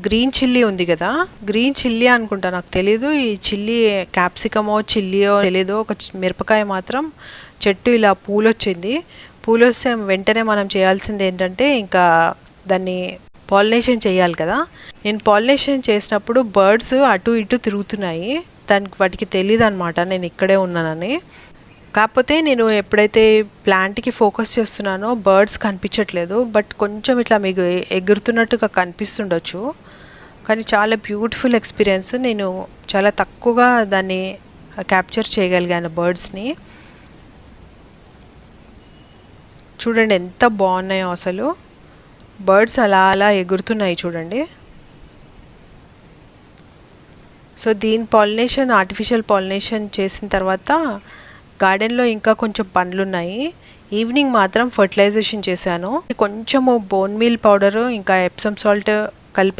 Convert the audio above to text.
Green chilli ఉంది కదా, green chilli అనుకుంటా, నాకు తెలీదు ఈ చిల్లీ క్యాప్సికమో చిల్లీయో తెలీదు. ఒక మిరపకాయ మాత్రం చెట్టు ఇలా పూలొచ్చింది. పూలొస్తే వెంటనే మనం చేయాల్సింది ఏంటంటే ఇంకా దాన్ని పాలినేషన్ చేయాలి కదా. నేను పాలినేషన్ చేసినప్పుడు బర్డ్స్ అటు ఇటు తిరుగుతున్నాయి, వాటికి తెలియదు అనమాట నేను ఇక్కడే ఉన్నానని. కాకపోతే నేను ఎప్పుడైతే ప్లాంట్కి ఫోకస్ చేస్తున్నానో బర్డ్స్ కనిపించట్లేదు, బట్ కొంచెం ఇట్లా మీకు ఎగురుతున్నట్టుగా కనిపిస్తుండొచ్చు. కానీ చాలా బ్యూటిఫుల్ ఎక్స్పీరియన్స్. నేను చాలా తక్కువగా దాన్ని క్యాప్చర్ చేయగలిగాను బర్డ్స్ని. చూడండి ఎంత బాగున్నాయో అసలు. బర్డ్స్ అలా అలా ఎగురుతున్నాయి చూడండి. సో దీని పాలినేషన్, ఆర్టిఫిషియల్ పాలినేషన్ చేసిన తర్వాత గార్డెన్లో ఇంకా కొంచెం పనులు ఉన్నాయి. ఈవినింగ్ మాత్రం ఫర్టిలైజేషన్ చేశాను. కొంచెము బోన్ మీల్ పౌడరు ఇంకా ఎప్సమ్ సాల్ట్ కలిపే